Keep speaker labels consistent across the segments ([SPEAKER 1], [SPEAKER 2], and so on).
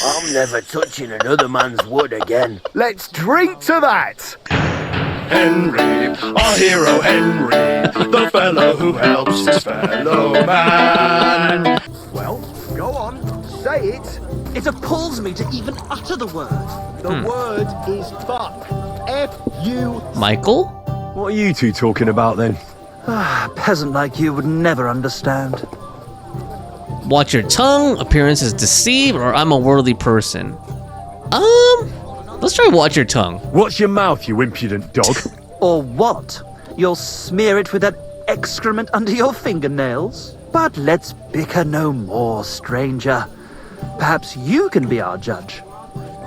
[SPEAKER 1] I'm never touching another man's wood again.
[SPEAKER 2] Let's drink to that!
[SPEAKER 3] Henry, our hero Henry, the fellow who helps his fellow man.
[SPEAKER 2] Well, go on, say it.
[SPEAKER 4] It appalls me to even utter the word.
[SPEAKER 2] The word is fuck. F-U...
[SPEAKER 5] Michael?
[SPEAKER 6] What are you two talking about then?
[SPEAKER 4] A peasant like you would never understand.
[SPEAKER 5] Watch your tongue, appearances deceive, or I'm a worldly person. Let's try watch your tongue.
[SPEAKER 6] Watch your mouth, you impudent dog.
[SPEAKER 4] Or what? You'll smear it with that excrement under your fingernails? But let's bicker no more, stranger. Perhaps you can be our judge.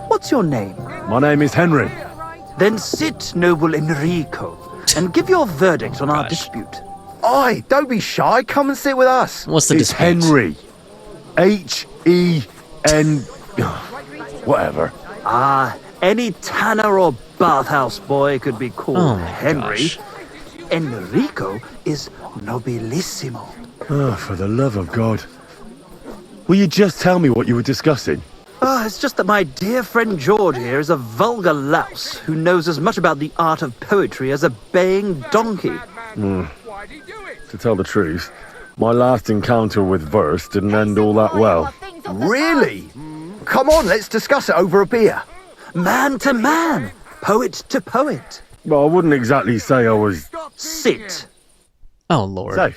[SPEAKER 4] What's your name?
[SPEAKER 6] My name is Henry.
[SPEAKER 4] Then sit, noble Enrico, and give your verdict on our dispute.
[SPEAKER 2] Oi, don't be shy. Come and sit with us.
[SPEAKER 5] What's the
[SPEAKER 6] It's
[SPEAKER 5] dispute?
[SPEAKER 6] Henry. H-E-N... Whatever.
[SPEAKER 4] Any tanner or bathhouse boy could be called
[SPEAKER 5] Oh my
[SPEAKER 4] Henry.
[SPEAKER 5] gosh.
[SPEAKER 4] Enrico is nobilissimo.
[SPEAKER 6] Oh, for the love of God. Will you just tell me what you were discussing?
[SPEAKER 4] It's just that my dear friend George here is a vulgar louse who knows as much about the art of poetry as a baying donkey.
[SPEAKER 6] To tell the truth, my last encounter with verse didn't end all that well.
[SPEAKER 2] Really? Come on, let's discuss it over a beer.
[SPEAKER 4] Man to man, poet to poet.
[SPEAKER 6] Well, I wouldn't exactly say I was...
[SPEAKER 4] Sit.
[SPEAKER 5] Oh, Lord.
[SPEAKER 6] So,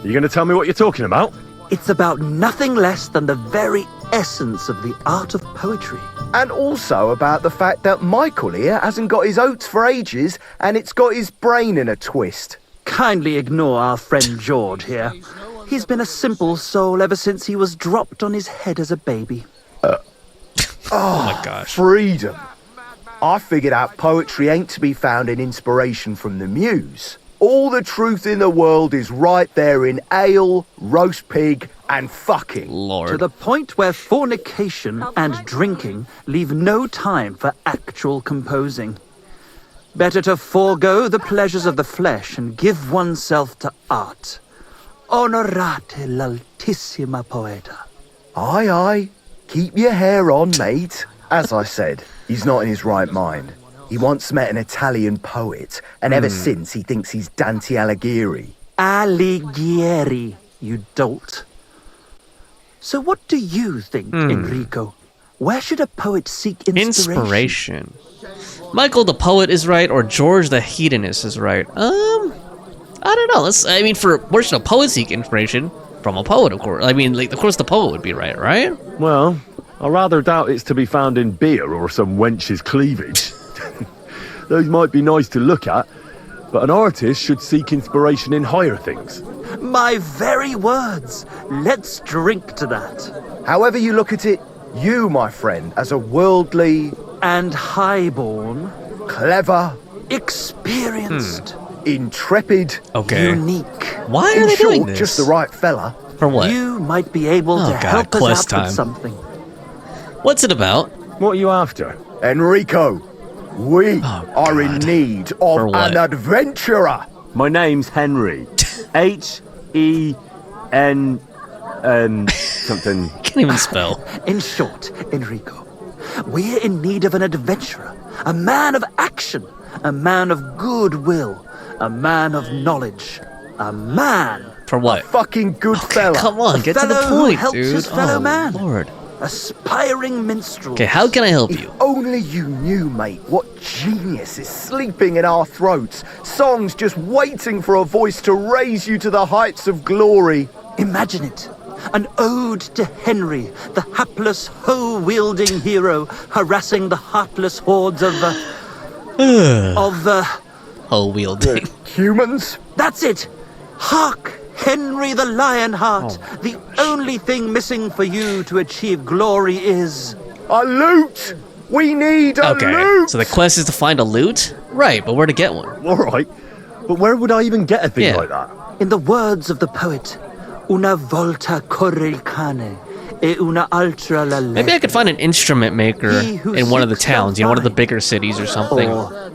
[SPEAKER 6] you going to tell me what you're talking about?
[SPEAKER 4] It's about nothing less than the very essence of the art of poetry.
[SPEAKER 2] And also about the fact that Michael here hasn't got his oats for ages and it's got his brain in a twist.
[SPEAKER 4] Kindly ignore our friend George here. He's been a simple soul ever since he was dropped on his head as a baby.
[SPEAKER 5] Oh my gosh.
[SPEAKER 2] Freedom. I figured out poetry ain't to be found in inspiration from the muse. All the truth in the world is right there in ale, roast pig, and fucking.
[SPEAKER 5] Lord.
[SPEAKER 4] To the point where fornication and drinking leave no time for actual composing. Better to forego the pleasures of the flesh and give oneself to art. Onorate l'altissima poeta.
[SPEAKER 2] Aye, aye. Keep your hair on, mate. As I said, he's not in his right mind. He once met an Italian poet, and ever since he thinks he's Dante Alighieri.
[SPEAKER 4] Alighieri, you dolt. So what do you think, Enrico? Where should a poet seek inspiration?
[SPEAKER 5] Michael the poet is right, or George the hedonist is right. I don't know. Where should a poet seek inspiration? From a poet, of course. Of course the poet would be right?
[SPEAKER 6] Well, I rather doubt it's to be found in beer or some wench's cleavage. Those might be nice to look at, but an artist should seek inspiration in higher things.
[SPEAKER 4] My very words. Let's drink to that.
[SPEAKER 2] However you look at it, you, my friend, as a worldly...
[SPEAKER 4] And highborn.
[SPEAKER 2] Clever.
[SPEAKER 4] Experienced.
[SPEAKER 2] Intrepid.
[SPEAKER 5] Okay.
[SPEAKER 4] Unique.
[SPEAKER 5] Why are
[SPEAKER 2] In
[SPEAKER 5] they
[SPEAKER 2] short,
[SPEAKER 5] doing this?
[SPEAKER 2] just the right fella.
[SPEAKER 5] For what?
[SPEAKER 4] You might be able to
[SPEAKER 5] God,
[SPEAKER 4] help us
[SPEAKER 5] quest
[SPEAKER 4] out
[SPEAKER 5] time.
[SPEAKER 4] with something.
[SPEAKER 5] What's it about?
[SPEAKER 6] What are you after?
[SPEAKER 2] Enrico, we are in need
[SPEAKER 5] For
[SPEAKER 2] of
[SPEAKER 5] what?
[SPEAKER 2] an adventurer.
[SPEAKER 6] My name's Henry. H-E-N... something.
[SPEAKER 5] Can't even spell.
[SPEAKER 4] In short, Enrico, we're in need of an adventurer, a man of action, a man of goodwill, a man of knowledge, a man.
[SPEAKER 5] For what?
[SPEAKER 2] Fucking good fella.
[SPEAKER 5] Come on, get to the
[SPEAKER 4] fellow who
[SPEAKER 5] point,
[SPEAKER 4] helps
[SPEAKER 5] dude.
[SPEAKER 4] his fellow man.
[SPEAKER 5] Lord.
[SPEAKER 4] Aspiring minstrel.
[SPEAKER 5] Okay, how can I help you?
[SPEAKER 2] Only you knew, mate, what genius is sleeping in our throats. Songs just waiting for a voice to raise you to the heights of glory.
[SPEAKER 4] Imagine it. An ode to Henry, the hapless, hoe-wielding hero, harassing the heartless hordes of
[SPEAKER 5] Oh, wielding.
[SPEAKER 2] Humans?
[SPEAKER 4] That's it! Hark! Henry the Lionheart! The only thing missing for you to achieve glory is...
[SPEAKER 2] A lute! We need a
[SPEAKER 5] Okay,
[SPEAKER 2] lute!
[SPEAKER 5] so the quest is to find a lute? Right, but where to get one?
[SPEAKER 6] All right, but where would I even get a thing
[SPEAKER 5] Yeah.
[SPEAKER 6] like that?
[SPEAKER 4] In the words of the poet, una volta corre il cane, e una altra la legge.
[SPEAKER 5] Maybe I could find an instrument maker
[SPEAKER 4] He who
[SPEAKER 5] in one of the
[SPEAKER 4] seeks
[SPEAKER 5] towns,
[SPEAKER 4] shall
[SPEAKER 5] one of the
[SPEAKER 4] find.
[SPEAKER 5] bigger cities or something.
[SPEAKER 4] Or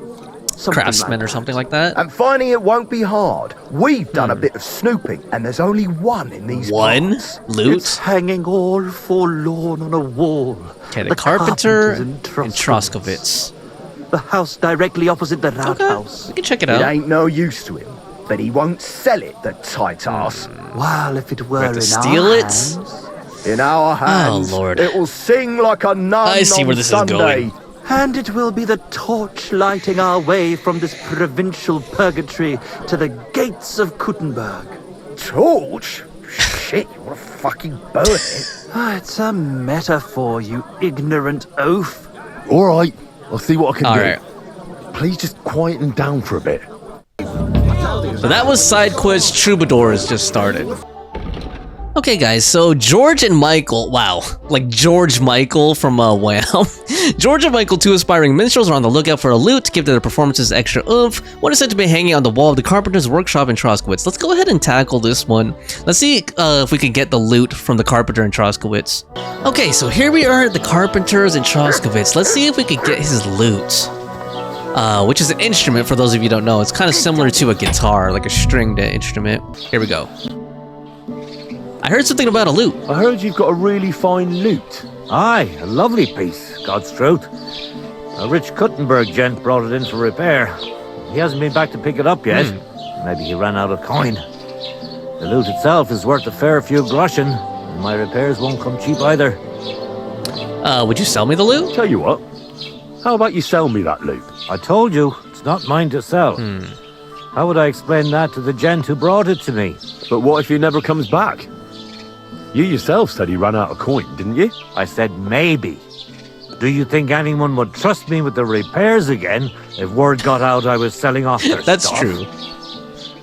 [SPEAKER 5] craftsman
[SPEAKER 4] like
[SPEAKER 5] or something like that.
[SPEAKER 2] And finding it won't be hard. We've done a bit of snooping, and there's only one in these
[SPEAKER 5] One
[SPEAKER 2] parts.
[SPEAKER 4] It's
[SPEAKER 5] loot.
[SPEAKER 4] hanging all forlorn on a wall.
[SPEAKER 5] Okay, the carpenter
[SPEAKER 4] carpenters
[SPEAKER 5] and Troskowitz.
[SPEAKER 4] The house directly opposite the round
[SPEAKER 5] Okay,
[SPEAKER 4] house.
[SPEAKER 5] we can check it
[SPEAKER 2] It
[SPEAKER 5] out.
[SPEAKER 2] ain't no use to him, but he won't sell it, the tight ass.
[SPEAKER 4] While if it were
[SPEAKER 5] have to
[SPEAKER 4] in
[SPEAKER 5] steal
[SPEAKER 4] our
[SPEAKER 5] it?
[SPEAKER 4] hands,
[SPEAKER 2] In our hands,
[SPEAKER 5] Lord.
[SPEAKER 2] it will sing like a nun
[SPEAKER 5] I see
[SPEAKER 2] on
[SPEAKER 5] where this is
[SPEAKER 2] Sunday.
[SPEAKER 5] going.
[SPEAKER 4] and it will be the torch lighting our way from this provincial purgatory to the gates of Kuttenberg.
[SPEAKER 2] Torch? Shit, you want to fucking burn it?
[SPEAKER 4] It's a metaphor, you ignorant oaf.
[SPEAKER 6] All right, I'll see what I can
[SPEAKER 5] All
[SPEAKER 6] do.
[SPEAKER 5] right.
[SPEAKER 6] Please just quieten down for a bit.
[SPEAKER 5] So that was side quest Troubadours just started. Okay guys, so George and Michael, wow, like George Michael from Wham. George and Michael, two aspiring minstrels, are on the lookout for a lute to give their performances extra oomph. One is said to be hanging on the wall of the carpenter's workshop in Troskowitz. Let's go ahead and tackle this one. Let's see if we can get the lute from the carpenter in Troskowitz. Okay, so here we are at the carpenters in Troskowitz. Let's see if we could get his lute. Which is an instrument, for those of you who don't know. It's kind of similar to a guitar, like a stringed instrument. Here we go. I heard something about a lute.
[SPEAKER 6] I heard you've got a really fine lute.
[SPEAKER 7] Aye, a lovely piece, God's truth. A rich Kuttenberg gent brought it in for repair. He hasn't been back to pick it up yet. Maybe he ran out of coin. The lute itself is worth a fair few groschen, and my repairs won't come cheap either.
[SPEAKER 5] Would you sell me the lute?
[SPEAKER 6] Tell you what, how about you sell me that lute?
[SPEAKER 7] I told you, it's not mine to sell. How would I explain that to the gent who brought it to me?
[SPEAKER 6] But what if he never comes back? You yourself said he ran out of coin, didn't you?
[SPEAKER 7] I said maybe. Do you think anyone would trust me with the repairs again if word got out I was selling off their
[SPEAKER 5] That's
[SPEAKER 7] stuff?
[SPEAKER 5] true.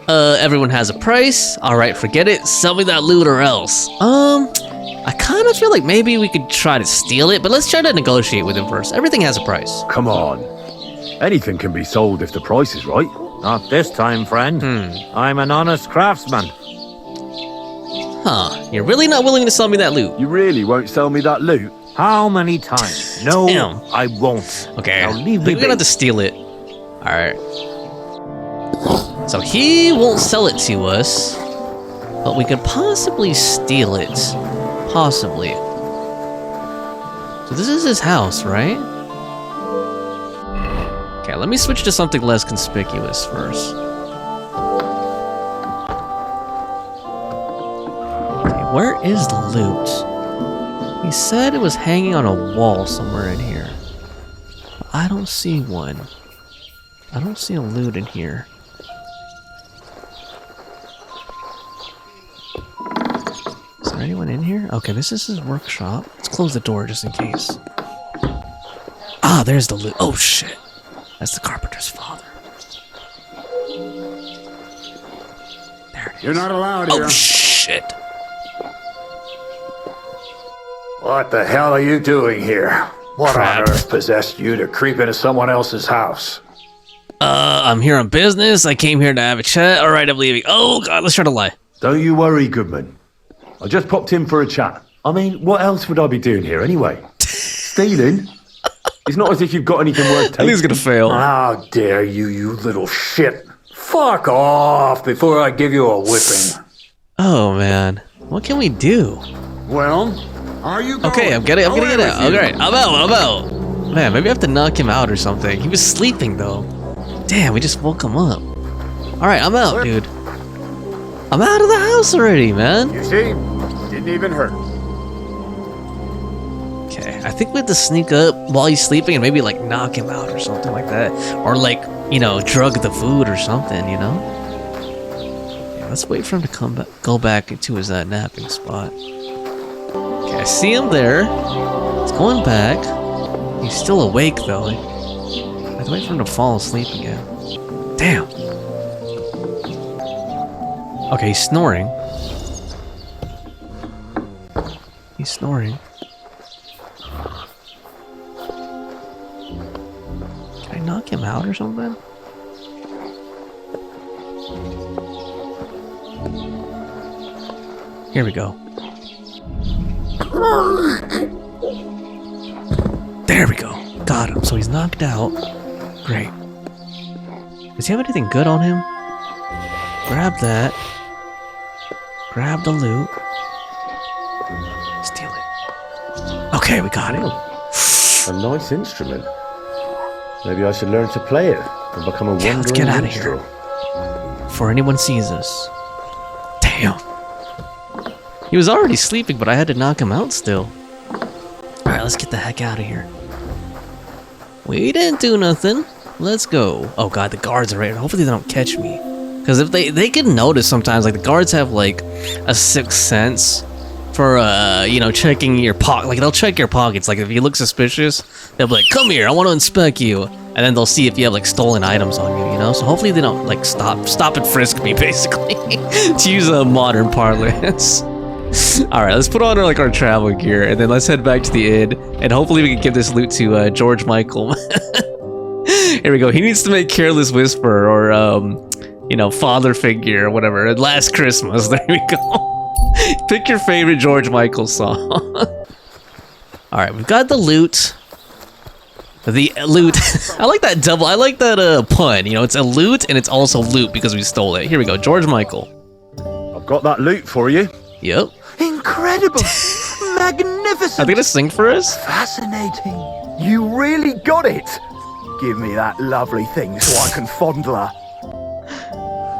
[SPEAKER 5] Everyone has a price. All right, forget it. Sell me that loot or else. I kind of feel like maybe we could try to steal it, but let's try to negotiate with him first. Everything has a price.
[SPEAKER 6] Come on. Anything can be sold if the price is right.
[SPEAKER 7] Not this time, friend. I'm an honest craftsman.
[SPEAKER 5] Huh, you're really not willing to sell me that loot?
[SPEAKER 6] You really won't sell me that loot?
[SPEAKER 7] How many times? No,
[SPEAKER 5] Damn.
[SPEAKER 7] I won't.
[SPEAKER 5] Okay,
[SPEAKER 7] Now leave
[SPEAKER 5] I think
[SPEAKER 7] me
[SPEAKER 5] we're gonna have
[SPEAKER 7] be.
[SPEAKER 5] to steal it. Alright. So he won't sell it to us, but we could possibly steal it. Possibly. So this is his house, right? Okay, let me switch to something less conspicuous first. Okay, where is the loot? He said it was hanging on a wall somewhere in here. But I don't see one. I don't see a loot in here. Is there anyone in here? Okay, this is his workshop. Let's close the door just in case. Ah, there's the loot. Oh shit. That's the carpenter's father. There it is.
[SPEAKER 8] You're not allowed here.
[SPEAKER 5] Oh shit.
[SPEAKER 8] What the hell are you doing here? What
[SPEAKER 5] Crap.
[SPEAKER 8] on earth possessed you to creep into someone else's house?
[SPEAKER 5] I'm here on business. I came here to have a chat. All right, I'm leaving. Oh god, let's try to lie.
[SPEAKER 6] Don't you worry, Goodman. I just popped in for a chat. I mean, what else would I be doing here anyway? Stealing? It's not as if you've got anything worth
[SPEAKER 5] I think he's
[SPEAKER 6] taking.
[SPEAKER 5] gonna fail.
[SPEAKER 8] How dare you, you little shit. Fuck off before I give you a whipping.
[SPEAKER 5] Oh man, what can we do?
[SPEAKER 8] Well, are you going?
[SPEAKER 5] Okay, I'm gonna get
[SPEAKER 8] Away
[SPEAKER 5] out.
[SPEAKER 8] with you.
[SPEAKER 5] Alright, I'm out. Man, maybe I have to knock him out or something. He was sleeping though. Damn, we just woke him up. Alright, I'm out, dude. I'm out of the house already, man.
[SPEAKER 8] You see? Didn't even hurt.
[SPEAKER 5] Okay, I think we have to sneak up while he's sleeping and maybe like knock him out or something like that. Or like, you know, drug the food or something, you know? Yeah, let's wait for him to go back into his napping spot. Okay, I see him there. He's going back. He's still awake though. I have to wait for him to fall asleep again. Damn. Okay, he's snoring. He's snoring. Can I knock him out or something? Here we go. There we go. Got him. So he's knocked out. Great. Does he have anything good on him? Grab that. Grab the loot. Steal it. Okay, we got it.
[SPEAKER 6] A nice instrument. Maybe I should learn to play it and become a wandering
[SPEAKER 5] let's get out of
[SPEAKER 6] minstrel.
[SPEAKER 5] here. Before anyone sees us. Damn. He was already sleeping, but I had to knock him out still. Alright, let's get the heck out of here. We didn't do nothing. Let's go. Oh god, the guards are right. Hopefully they don't catch me. Because if they can notice sometimes, like the guards have like a sixth sense for you know, checking your pocket. Like they'll check your pockets. Like if you look suspicious, they'll be like, "Come here, I want to inspect you." And then they'll see if you have like stolen items on you, you know? So hopefully they don't like stop and frisk me, basically. To use a modern parlance. Alright, let's put on our travel gear and then let's head back to the inn and hopefully we can give this loot to George Michael. Here we go. He needs to make Careless Whisper or you know, Father Figure or whatever. Last Christmas. There we go. Pick your favorite George Michael song. Alright, we've got the loot. The loot. I like that double. I like that pun. You know, it's a loot and it's also loot because we stole it. Here we go. George Michael.
[SPEAKER 6] I've got that loot for you.
[SPEAKER 5] Yep.
[SPEAKER 2] Incredible! Magnificent!
[SPEAKER 5] Are they gonna sing for us?
[SPEAKER 2] Fascinating. You really got it. Give me that lovely thing so I can fondle her.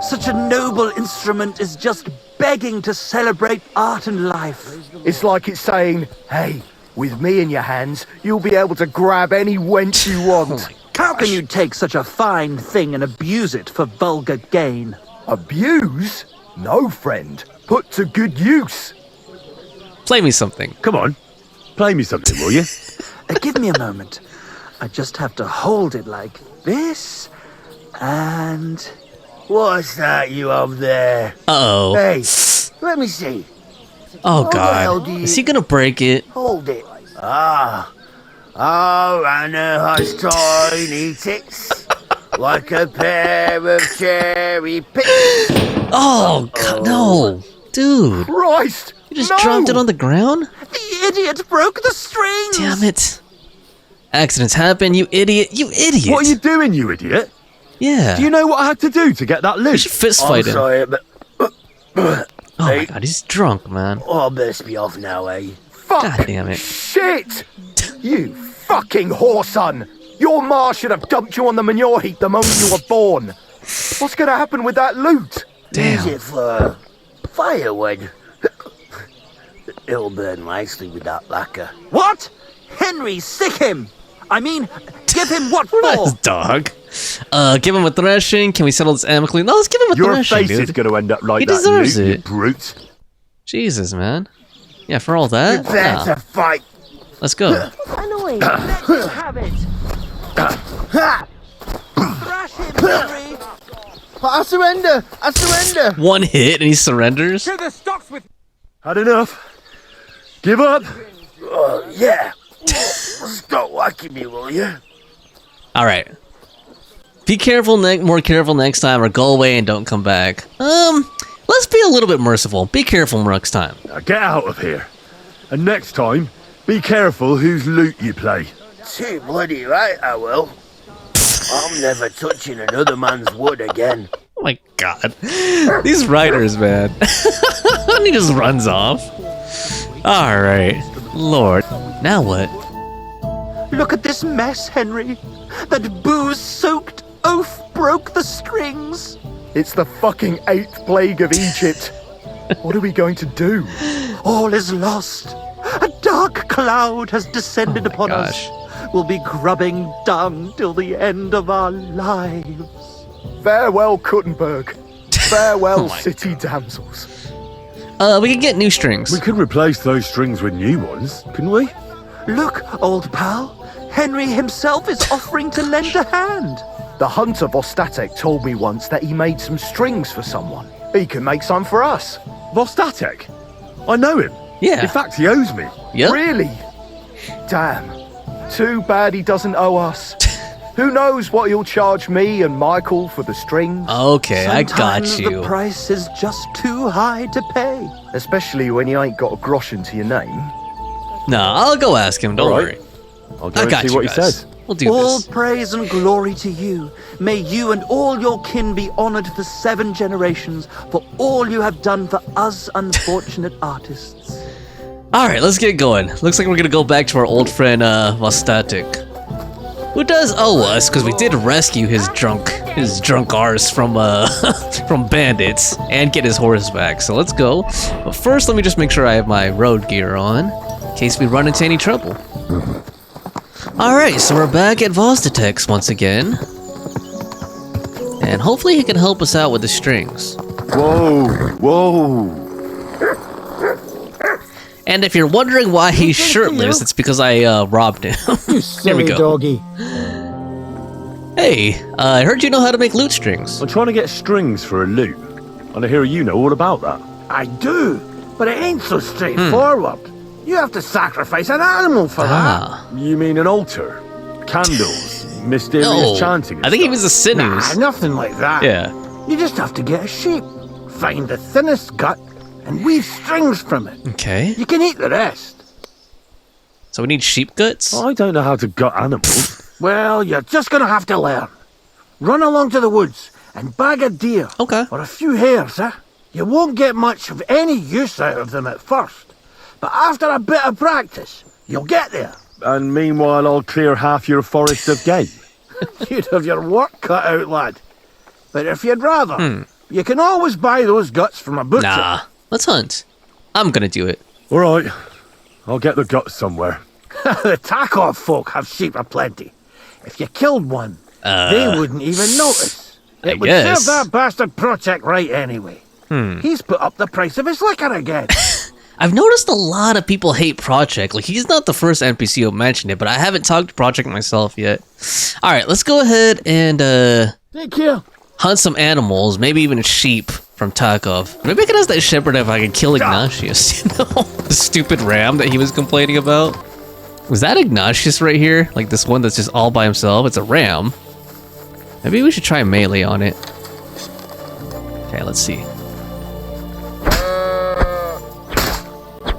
[SPEAKER 4] Such a noble instrument is just begging to celebrate art and life.
[SPEAKER 2] It's like it's saying, hey, with me in your hands, you'll be able to grab any wench you want.
[SPEAKER 4] How can you take such a fine thing and abuse it for vulgar gain?
[SPEAKER 2] Abuse? No, friend. Put to good use.
[SPEAKER 5] Play me something.
[SPEAKER 6] Come on, play me something, will you?
[SPEAKER 4] Give me a moment. I just have to hold it like this, and...
[SPEAKER 1] What's that you up there?
[SPEAKER 5] Uh-oh.
[SPEAKER 1] Hey, let me see.
[SPEAKER 5] Oh
[SPEAKER 1] How the hell
[SPEAKER 5] god.
[SPEAKER 1] do you-
[SPEAKER 5] Is he gonna break it?
[SPEAKER 1] Hold it. Ah. Oh, Anna has tiny tits. Like a pair of cherry picks.
[SPEAKER 5] Oh god, no. Dude.
[SPEAKER 2] Christ!
[SPEAKER 5] You just
[SPEAKER 2] no!
[SPEAKER 5] dropped it on the ground?
[SPEAKER 4] The idiot broke the strings!
[SPEAKER 5] Damn it. Accidents happen, you idiot. You idiot.
[SPEAKER 6] What are you doing, you idiot?
[SPEAKER 5] Yeah.
[SPEAKER 6] Do you know what I had to do to get that
[SPEAKER 5] We
[SPEAKER 6] loot?
[SPEAKER 5] should fist
[SPEAKER 1] I'm
[SPEAKER 5] fight him.
[SPEAKER 1] sorry, but...
[SPEAKER 5] Oh my
[SPEAKER 1] Hey.
[SPEAKER 5] god, he's drunk, man.
[SPEAKER 1] Oh, I best be off now, eh?
[SPEAKER 2] Fuck!
[SPEAKER 5] God damn it.
[SPEAKER 2] Shit! You fucking whoreson! Your ma should have dumped you on the manure heap the moment you were born. What's gonna happen with that loot?
[SPEAKER 1] Use
[SPEAKER 5] Damn.
[SPEAKER 1] it for firewood. It'll burn nicely with that lacquer.
[SPEAKER 4] What? Henry, sick him! I mean, give him what
[SPEAKER 5] Nice
[SPEAKER 4] for?
[SPEAKER 5] dog. Give him a thrashing. Can we settle this amicably? No, let's give him a
[SPEAKER 6] Your
[SPEAKER 5] thrashing,
[SPEAKER 6] face is
[SPEAKER 5] dude.
[SPEAKER 6] going to end up like
[SPEAKER 5] He
[SPEAKER 6] that
[SPEAKER 5] deserves
[SPEAKER 6] loot,
[SPEAKER 5] it.
[SPEAKER 6] you brute.
[SPEAKER 5] Jesus, man. Yeah, for all that.
[SPEAKER 1] Prepare
[SPEAKER 5] Nah.
[SPEAKER 1] to fight.
[SPEAKER 5] Let's go.
[SPEAKER 4] Annoying. Let him have it. Thrash him, Henry.
[SPEAKER 1] I surrender. I surrender.
[SPEAKER 5] One hit and he surrenders.
[SPEAKER 6] Had enough. Give up.
[SPEAKER 1] Yeah. Stop whacking me, will you?
[SPEAKER 5] All right. Be careful, more careful next time, or go away and don't come back. Let's be a little bit merciful. Be careful next time.
[SPEAKER 6] Now get out of here. And next time, be careful whose loot you play.
[SPEAKER 1] Too bloody right, I will. I'm never touching another man's wood again.
[SPEAKER 5] Oh my god. These writers, man. And he just runs off. All right. Lord. Now what?
[SPEAKER 4] Look at this mess, Henry. That booze-soaked oaf broke the strings.
[SPEAKER 2] It's the fucking 8th plague of Egypt. What are we going to do?
[SPEAKER 4] All is lost. A dark cloud has descended upon
[SPEAKER 5] gosh.
[SPEAKER 4] us. We'll be grubbing dung till the end of our lives.
[SPEAKER 2] Farewell, Kuttenberg. Farewell,
[SPEAKER 5] Oh my
[SPEAKER 2] city damsels.
[SPEAKER 5] We can get new strings.
[SPEAKER 6] We could replace those strings with new ones, couldn't we?
[SPEAKER 4] Look, old pal. Henry himself is offering to lend a hand.
[SPEAKER 2] The hunter Vostatek told me once that he made some strings for someone. He can make some for us.
[SPEAKER 6] Vostatek? I know him.
[SPEAKER 5] Yeah.
[SPEAKER 6] In fact, he owes me.
[SPEAKER 5] Yep.
[SPEAKER 2] Really? Damn. Too bad he doesn't owe us. Who knows what he'll charge me and Michael for the strings?
[SPEAKER 5] Okay, I got
[SPEAKER 4] Sometimes
[SPEAKER 5] you.
[SPEAKER 4] the price is just too high to pay.
[SPEAKER 2] Especially when you ain't got a groschen to your name.
[SPEAKER 5] No, I'll go ask him. Don't
[SPEAKER 6] All
[SPEAKER 5] worry.
[SPEAKER 6] right. I'll go
[SPEAKER 5] I
[SPEAKER 6] and
[SPEAKER 5] got
[SPEAKER 6] see
[SPEAKER 5] you
[SPEAKER 6] what he
[SPEAKER 5] guys.
[SPEAKER 6] says.
[SPEAKER 5] We'll do
[SPEAKER 4] All
[SPEAKER 5] this.
[SPEAKER 4] praise and glory to you. May you and all your kin be honored for 7 generations for all you have done for us unfortunate artists.
[SPEAKER 5] Alright, let's get going. Looks like we're gonna go back to our old friend, Vastatic. Who does owe us, because we did rescue his drunk arse from, from bandits, and get his horse back. So let's go. But first, let me just make sure I have my road gear on, in case we run into any trouble. Alright, so we're back at Vostatek's once again. And hopefully he can help us out with the strings.
[SPEAKER 2] Whoa.
[SPEAKER 5] And if you're wondering why he's shirtless, it's because I robbed him. Here we go.
[SPEAKER 9] Doggy.
[SPEAKER 5] Hey, I heard you know how to make lute strings.
[SPEAKER 6] I'm trying to get strings for a lute, and I hear you know all about that.
[SPEAKER 1] I do, but it ain't so straightforward. You have to sacrifice an animal for that.
[SPEAKER 6] You mean an altar? Candles? Mysterious
[SPEAKER 5] No,
[SPEAKER 6] chanting? and
[SPEAKER 5] I think he
[SPEAKER 6] stuff?
[SPEAKER 5] was a sinews.
[SPEAKER 1] Nothing like that.
[SPEAKER 5] Yeah.
[SPEAKER 1] You just have to get a sheep, find the thinnest gut, and weave strings from it.
[SPEAKER 5] Okay.
[SPEAKER 1] You can eat the rest.
[SPEAKER 5] So we need sheep guts?
[SPEAKER 6] I don't know how to gut animals.
[SPEAKER 1] Well, you're just gonna have to learn. Run along to the woods and bag a deer.
[SPEAKER 5] Okay.
[SPEAKER 1] Or a few hares, eh? You won't get much of any use out of them at first. But after a bit of practice, you'll get there.
[SPEAKER 6] And meanwhile, I'll clear half your forest of game.
[SPEAKER 1] You'd have your work cut out, lad. But if you'd rather, you can always buy those guts from a butcher.
[SPEAKER 5] Nah, let's hunt. I'm gonna do it.
[SPEAKER 6] All right, I'll get the guts somewhere.
[SPEAKER 1] The Takov folk have sheep aplenty. If you killed one, they wouldn't even notice.
[SPEAKER 5] I
[SPEAKER 1] It would
[SPEAKER 5] guess.
[SPEAKER 1] serve that bastard Project right anyway. He's put up the price of his liquor again.
[SPEAKER 5] I've noticed a lot of people hate Project. Like, he's not the first NPC who mentioned it, but I haven't talked to Project myself yet. Alright, let's go ahead and
[SPEAKER 1] Take care.
[SPEAKER 5] hunt some animals, maybe even sheep from Takov. Maybe I could ask that shepherd if I could kill Ignatius, you know? The stupid ram that he was complaining about. Was that Ignatius right here? Like this one that's just all by himself? It's a ram. Maybe we should try melee on it. Okay, let's see.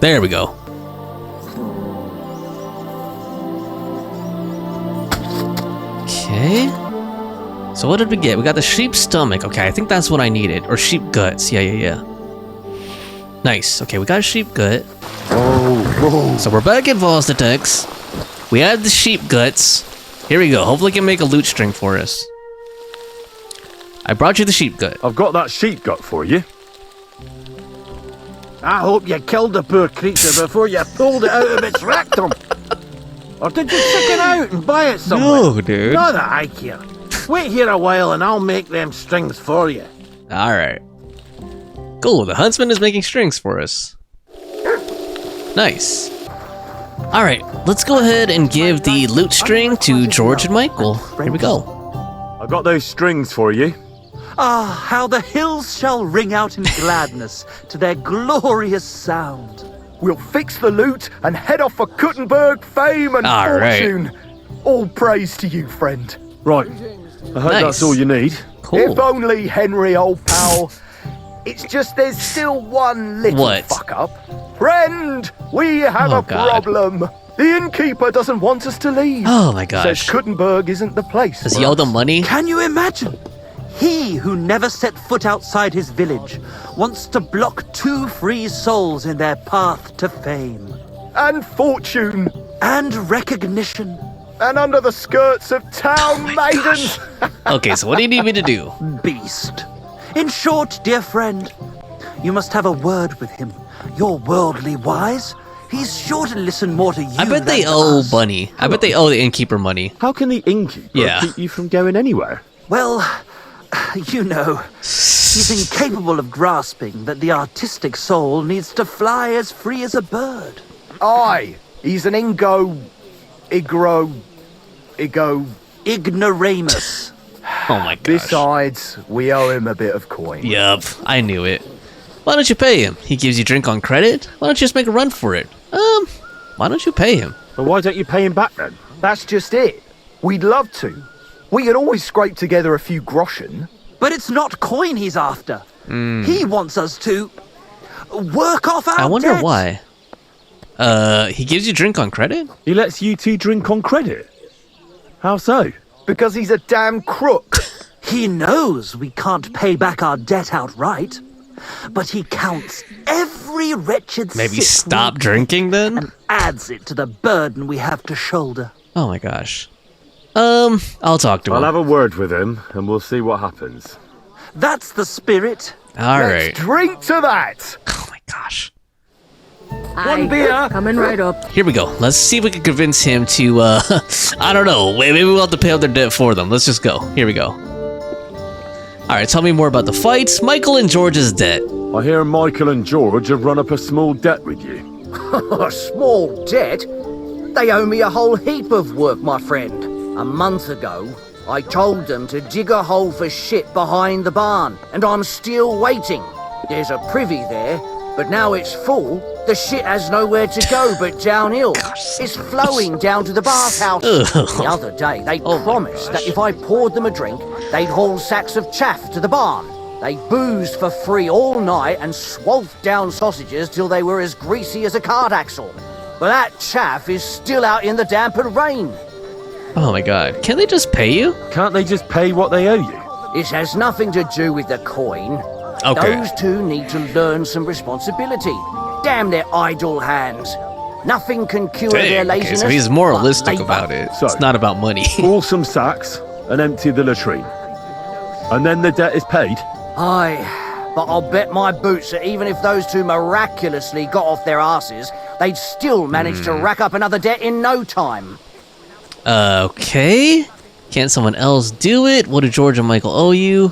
[SPEAKER 5] There we go. Okay. So what did we get? We got the sheep stomach. Okay, I think that's what I needed. Or sheep guts. Yeah. Nice. Okay, we got a sheep gut. So we're back at Vostatek's. We had the sheep guts. Here we go. Hopefully, it can make a lute string for us. I brought you the sheep gut.
[SPEAKER 6] I've got that sheep gut for you.
[SPEAKER 1] I hope you killed the poor creature before you pulled it out of its rectum. Or did you check it out and buy it somewhere?
[SPEAKER 5] No, dude.
[SPEAKER 1] Not that I care. Wait here a while and I'll make them strings for you.
[SPEAKER 5] All right. Cool. The huntsman is making strings for us. Nice. All right. Let's go ahead and give the lute string to George and Michael. Here we go.
[SPEAKER 6] I've got those strings for you.
[SPEAKER 4] Ah, how the hills shall ring out in gladness to their glorious sound.
[SPEAKER 2] We'll fix the lute and head off for Kuttenberg fame and
[SPEAKER 5] All right.
[SPEAKER 2] fortune. All praise to you, friend.
[SPEAKER 6] Right. I hope
[SPEAKER 5] Nice.
[SPEAKER 6] that's all you need.
[SPEAKER 5] Cool.
[SPEAKER 2] If only, Henry, old pal. It's just there's still one little
[SPEAKER 5] What?
[SPEAKER 2] fuck up. Friend, we have
[SPEAKER 5] Oh,
[SPEAKER 2] a
[SPEAKER 5] God.
[SPEAKER 2] problem. The innkeeper doesn't want us to leave.
[SPEAKER 5] Oh my
[SPEAKER 2] Says
[SPEAKER 5] gosh.
[SPEAKER 2] Kuttenberg isn't the place.
[SPEAKER 5] Does
[SPEAKER 2] for
[SPEAKER 5] he owe
[SPEAKER 2] us.
[SPEAKER 5] them money?
[SPEAKER 4] Can you imagine? He who never set foot outside his village wants to block 2 free souls in their path to fame
[SPEAKER 2] And fortune.
[SPEAKER 4] and recognition.
[SPEAKER 2] And under the skirts of town maidens.
[SPEAKER 5] Okay, so what do you need me to do?
[SPEAKER 4] Beast. In short, dear friend, you must have a word with him. You're worldly wise. He's sure to listen more to you
[SPEAKER 5] I bet they
[SPEAKER 4] than to
[SPEAKER 5] owe
[SPEAKER 4] us.
[SPEAKER 5] Bunny. I bet they owe the innkeeper money.
[SPEAKER 6] How can the innkeeper
[SPEAKER 5] Yeah.
[SPEAKER 6] keep you from going anywhere?
[SPEAKER 4] Well, you know, he's incapable of grasping that the artistic soul needs to fly as free as a bird.
[SPEAKER 2] Aye, he's an
[SPEAKER 4] Ignoramus.
[SPEAKER 5] Oh my gosh.
[SPEAKER 2] Besides, we owe him a bit of coin.
[SPEAKER 5] Yup, I knew it. Why don't you pay him? He gives you drink on credit. Why don't you just make a run for it? Why don't you pay him?
[SPEAKER 6] Well, why don't you pay him back then?
[SPEAKER 2] That's just it. We'd love to. We can always scrape together a few groschen.
[SPEAKER 4] But it's not coin he's after. He wants us to work off our
[SPEAKER 5] I wonder
[SPEAKER 4] debt.
[SPEAKER 5] why. He gives you drink on credit?
[SPEAKER 6] He lets you two drink on credit. How so?
[SPEAKER 2] Because he's a damn crook.
[SPEAKER 4] He knows we can't pay back our debt outright, but he counts every wretched
[SPEAKER 5] Maybe
[SPEAKER 4] sip
[SPEAKER 5] stop
[SPEAKER 4] we
[SPEAKER 5] drinking then?
[SPEAKER 4] and adds it to the burden we have to shoulder.
[SPEAKER 5] Oh my gosh. I'll talk to him.
[SPEAKER 6] I'll have a word with him, and we'll see what happens.
[SPEAKER 4] That's the spirit.
[SPEAKER 5] Alright.
[SPEAKER 2] Drink to that.
[SPEAKER 5] Oh my gosh.
[SPEAKER 2] One beer.
[SPEAKER 9] Coming right up.
[SPEAKER 5] Here we go. Let's see if we can convince him to, I don't know. Maybe we'll have to pay off their debt for them. Let's just go. Here we go. Alright, tell me more about the fights. Michael and George's debt.
[SPEAKER 6] I hear Michael and George have run up a small debt with you.
[SPEAKER 10] A small debt? They owe me a whole heap of work, my friend. A month ago, I told them to dig a hole for shit behind the barn, and I'm still waiting. There's a privy there, but now it's full. The shit has nowhere to go but downhill. It's flowing down to the bathhouse. The other day, they promised that if I poured them a drink, they'd haul sacks of chaff to the barn. They boozed for free all night and swolfed down sausages till they were as greasy as a card axle. But that chaff is still out in the damp and rain.
[SPEAKER 5] Oh my god. Can they just pay you?
[SPEAKER 6] Can't they just pay what they owe you?
[SPEAKER 10] It has nothing to do with the coin.
[SPEAKER 5] Okay.
[SPEAKER 10] Those two need to learn some responsibility. Damn their idle hands. Nothing can cure their
[SPEAKER 5] Dang, okay,
[SPEAKER 10] laziness.
[SPEAKER 5] so he's
[SPEAKER 10] but
[SPEAKER 5] moralistic
[SPEAKER 10] labour.
[SPEAKER 5] about it.
[SPEAKER 6] So-
[SPEAKER 5] It's not about money.
[SPEAKER 6] Haul some sacks and empty the latrine. And then the debt is paid.
[SPEAKER 10] Aye, but I'll bet my boots that even if those two miraculously got off their asses, they'd still manage to rack up another debt in no time.
[SPEAKER 5] Okay. Can't someone else do it? What do George and Michael owe you?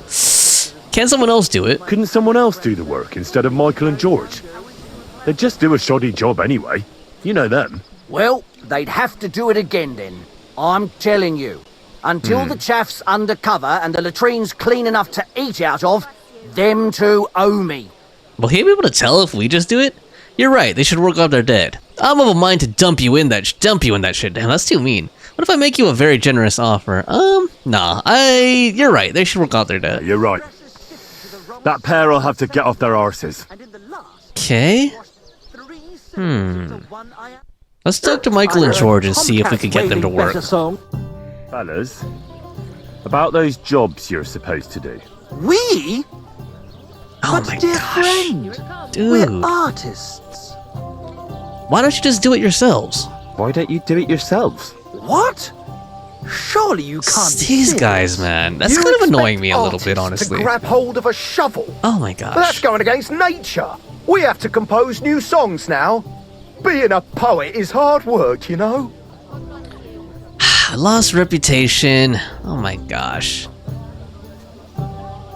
[SPEAKER 5] Can someone else do it?
[SPEAKER 6] Couldn't someone else do the work instead of Michael and George? They'd just do a shoddy job anyway. You know them.
[SPEAKER 10] Well, they'd have to do it again then. I'm telling you. Until the chaff's undercover and the latrine's clean enough to eat out of, them two owe me.
[SPEAKER 5] Will he be able to tell if we just do it? You're right, they should work off their debt. I'm of a mind to dump you in that shit. Damn, that's too mean. What if I make you a very generous offer? You're right, they should work off their debt.
[SPEAKER 6] You're right. That pair will have to get off their arses.
[SPEAKER 5] Okay. Let's talk to Michael and George and see if we can get them to work.
[SPEAKER 6] Fellas, about those jobs you're supposed to do.
[SPEAKER 4] We?
[SPEAKER 5] Oh
[SPEAKER 4] But
[SPEAKER 5] my
[SPEAKER 4] dear
[SPEAKER 5] gosh.
[SPEAKER 4] friend,
[SPEAKER 5] Dude.
[SPEAKER 4] we're artists.
[SPEAKER 5] Why don't you just do it yourselves?
[SPEAKER 6] Why don't you do it yourselves?
[SPEAKER 4] What? Surely you can't be
[SPEAKER 5] These
[SPEAKER 4] serious.
[SPEAKER 5] guys, man. That's
[SPEAKER 2] You
[SPEAKER 5] kind of
[SPEAKER 2] expect
[SPEAKER 5] annoying me a little bit,
[SPEAKER 2] artists
[SPEAKER 5] honestly.
[SPEAKER 2] To grab hold of a shovel.
[SPEAKER 5] Oh my
[SPEAKER 2] But that's
[SPEAKER 5] gosh.
[SPEAKER 2] going against nature. We have to compose new songs now. Being a poet is hard work, you know.
[SPEAKER 5] I lost reputation. Oh my gosh.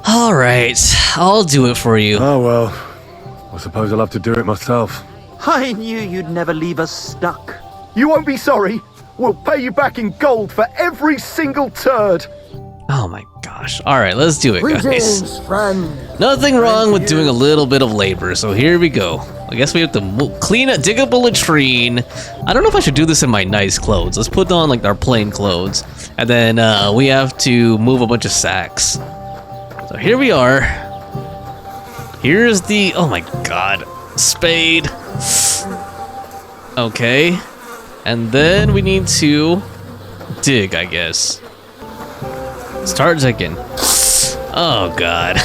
[SPEAKER 5] Alright, I'll do it for you.
[SPEAKER 6] Oh well, I suppose I'll have to do it myself.
[SPEAKER 4] I knew you'd never leave us stuck.
[SPEAKER 2] You won't be sorry. We'll pay you back in gold for every single turd.
[SPEAKER 5] Oh my gosh. Alright, let's do it, guys.
[SPEAKER 10] Greetings, friend.
[SPEAKER 5] Nothing wrong with doing a little bit of labor, so here we go. I guess we have to dig up a latrine. I don't know if I should do this in my nice clothes. Let's put on like our plain clothes. And then we have to move a bunch of sacks. So here we are. Here's the, oh my god, spade. Okay. And then we need to dig, I guess. Start digging. Oh god.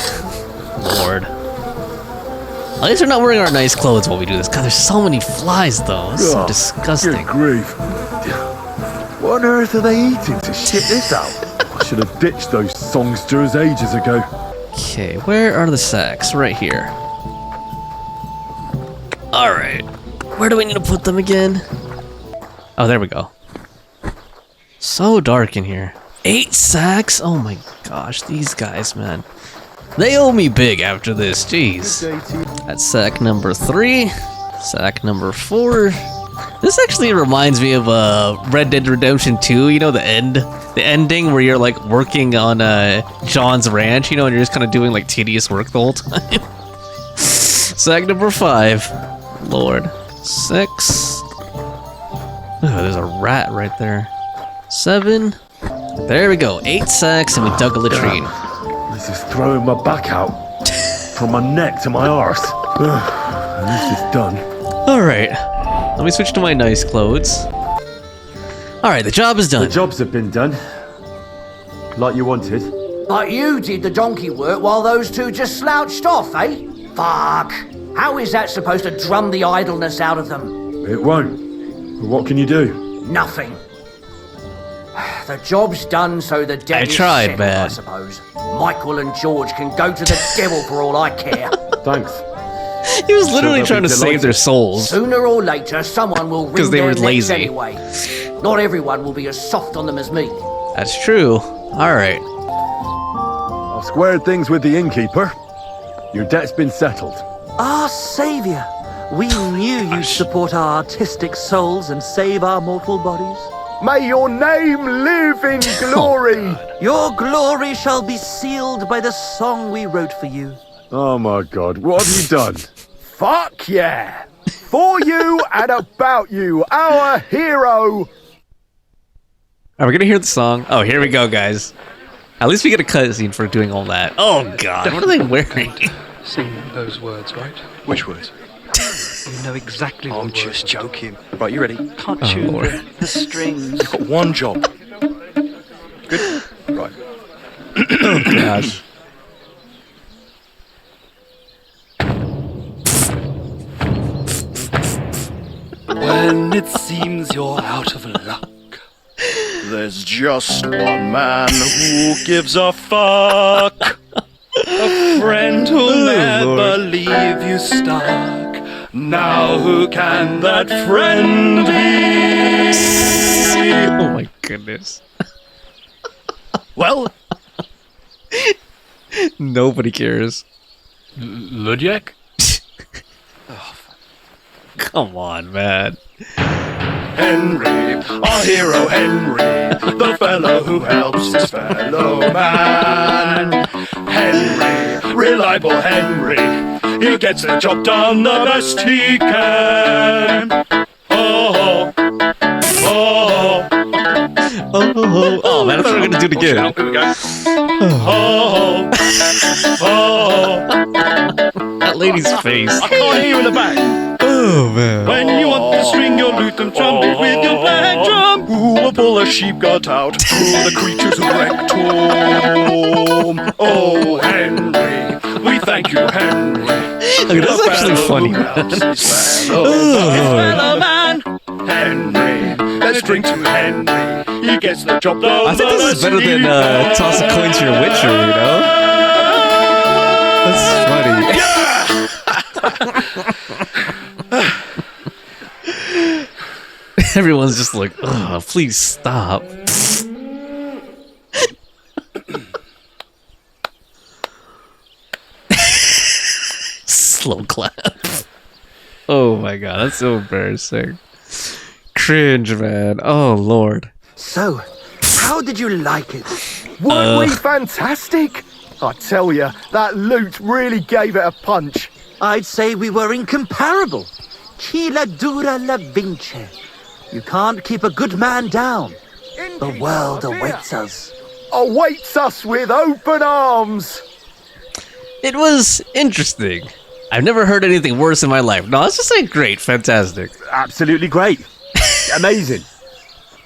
[SPEAKER 5] Lord. At least we're not wearing our nice clothes while we do this. God, there's so many flies though. It's so disgusting.
[SPEAKER 6] Good grief. What on earth are they eating to shit this out? I should have ditched those songsters ages ago.
[SPEAKER 5] Okay, where are the sacks? Right here. Alright. Where do we need to put them again? Oh, there we go. So dark in here. 8 sacks? Oh my gosh, these guys, man. They owe me big after this, jeez. That's sack number 3. Sack number 4. This actually reminds me of Red Dead Redemption 2, you know, the ending where you're like working on John's ranch, you know, and you're just kind of doing like tedious work the whole time. Sack number 5. Lord. 6. Oh, there's a rat right there. 7. There we go. 8 sacks and we dug a latrine.
[SPEAKER 6] This is throwing my back out. From my neck to my arse. At least it's done.
[SPEAKER 5] Alright. Let me switch to my nice clothes. Alright, the job is
[SPEAKER 6] The
[SPEAKER 5] done.
[SPEAKER 6] jobs have been done. Like you wanted.
[SPEAKER 10] But you did the donkey work while those two just slouched off, eh? Fuck. How is that supposed to drum the idleness out of them?
[SPEAKER 6] It won't. But what can you do?
[SPEAKER 10] Nothing. The job's done, so the debt is
[SPEAKER 5] tried,
[SPEAKER 10] settled,
[SPEAKER 5] man.
[SPEAKER 10] I suppose. Michael and George can go to the devil for all I care.
[SPEAKER 6] Thanks.
[SPEAKER 5] He was literally
[SPEAKER 6] they'll
[SPEAKER 5] trying
[SPEAKER 6] be
[SPEAKER 5] to save their
[SPEAKER 6] delighted.
[SPEAKER 5] souls.
[SPEAKER 10] Sooner or later, someone will
[SPEAKER 5] 'Cause
[SPEAKER 10] wring
[SPEAKER 5] they
[SPEAKER 10] their
[SPEAKER 5] were
[SPEAKER 10] necks
[SPEAKER 5] lazy.
[SPEAKER 10] anyway. Not everyone will be as soft on them as me.
[SPEAKER 5] That's true. Alright.
[SPEAKER 6] I've squared things with the innkeeper. Your debt's been settled.
[SPEAKER 4] Our saviour, we knew you'd support our artistic souls and save our mortal bodies.
[SPEAKER 2] May your name live in glory.
[SPEAKER 4] Your glory shall be sealed by the song we wrote for you.
[SPEAKER 6] Oh my god, what have you done?
[SPEAKER 2] Fuck yeah. For you and about you, our hero.
[SPEAKER 5] Are we gonna hear the song? Oh, here we go, guys. At least we get a cutscene for doing all that. Oh god, what are they wearing?
[SPEAKER 3] Sing those words, right?
[SPEAKER 9] Which words?
[SPEAKER 3] You know exactly
[SPEAKER 9] I'm
[SPEAKER 3] what
[SPEAKER 9] just
[SPEAKER 3] words.
[SPEAKER 9] joking. Right, you ready?
[SPEAKER 3] Can't
[SPEAKER 5] Oh,
[SPEAKER 3] tune
[SPEAKER 5] Lord.
[SPEAKER 3] the strings.
[SPEAKER 9] You've got one job. Good? Right.
[SPEAKER 5] Oh gosh.
[SPEAKER 9] When it seems you're out of luck, there's just one man who gives a fuck. A friend who'll never leave you stuck. Now who can that friend be?
[SPEAKER 5] Oh my goodness.
[SPEAKER 9] Well,
[SPEAKER 5] Nobody cares.
[SPEAKER 3] Ludiak?
[SPEAKER 5] Come on, man.
[SPEAKER 3] Henry, our hero Henry, the fellow who helps his fellow man. Henry, reliable Henry, he gets the job done the best he can. Oh, oh,
[SPEAKER 5] Oh man, I thought we were gonna do it again.
[SPEAKER 3] Here we go. Oh, oh,
[SPEAKER 5] That lady's face.
[SPEAKER 3] I can't hear you in the back.
[SPEAKER 5] Oh man.
[SPEAKER 3] When you want to string your lute and trumpet with your black drum, who will pull a sheep gut out through the creature's rectum? Oh, Henry, we thank you, Henry.
[SPEAKER 5] Okay, that's actually funny.
[SPEAKER 3] Fellow man, Henry, let's drink to Henry. He gets the job done.
[SPEAKER 5] I think this is better than toss a coin to your witcher, you know? That's funny. Everyone's just like, oh, please stop. Slow clap. Oh my god, that's so embarrassing. Cringe, man. Oh lord.
[SPEAKER 2] So, how did you like it? Weren't we fantastic? I tell you, that lute really gave it a punch.
[SPEAKER 4] I'd say we were incomparable. Chi la dura la vince. You can't keep a good man down. The world awaits us.
[SPEAKER 2] Awaits us with open arms.
[SPEAKER 5] It was interesting. I've never heard anything worse in my life. No, let's just say great, fantastic.
[SPEAKER 6] Absolutely great. Amazing.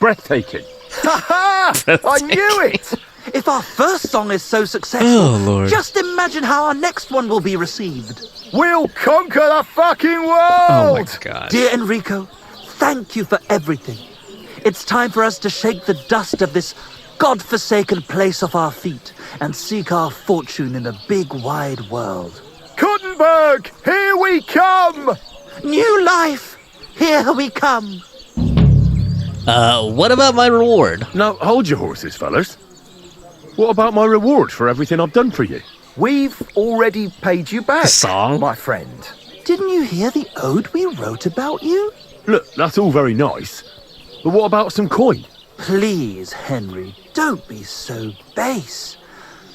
[SPEAKER 6] Breathtaking.
[SPEAKER 2] Ha ha! I knew it.
[SPEAKER 4] If our first song is so successful,
[SPEAKER 5] Oh, Lord.
[SPEAKER 4] just imagine how our next one will be received.
[SPEAKER 2] We'll conquer the fucking
[SPEAKER 5] Oh
[SPEAKER 2] world.
[SPEAKER 5] my god.
[SPEAKER 4] Dear Enrico, thank you for everything. It's time for us to shake the dust of this godforsaken place off our feet and seek our fortune in the big wide world.
[SPEAKER 2] Kuttenberg, here we come.
[SPEAKER 4] New life, here we come.
[SPEAKER 5] What about my reward?
[SPEAKER 6] Now, hold your horses, fellas. What about my reward for everything I've done for you?
[SPEAKER 2] We've already paid you back,
[SPEAKER 5] The song?
[SPEAKER 2] my friend.
[SPEAKER 4] Didn't you hear the ode we wrote about you?
[SPEAKER 6] Look, that's all very nice. But what about some coin?
[SPEAKER 4] Please, Henry, don't be so base.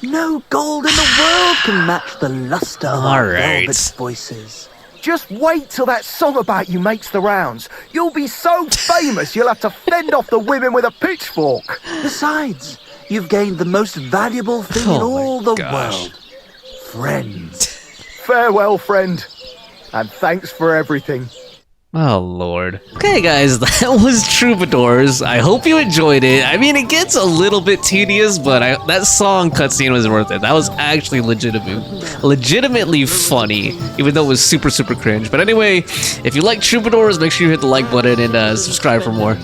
[SPEAKER 4] No gold in the world can match the luster of our
[SPEAKER 5] All right.
[SPEAKER 4] velvet voices.
[SPEAKER 2] Just wait till that song about you makes the rounds. You'll be so famous you'll have to fend off the women with a pitchfork.
[SPEAKER 4] Besides, you've gained the most valuable thing in
[SPEAKER 5] Oh my
[SPEAKER 4] all the
[SPEAKER 5] gosh.
[SPEAKER 4] world. Friends.
[SPEAKER 2] Farewell, friend, and thanks for everything.
[SPEAKER 5] Oh, Lord. Okay, guys, that was Troubadours. I hope you enjoyed it. I mean, it gets a little bit tedious, but that song cutscene was worth it. That was actually legitimately funny, even though it was super, super cringe. But anyway, if you like Troubadours, make sure you hit the like button and subscribe for more.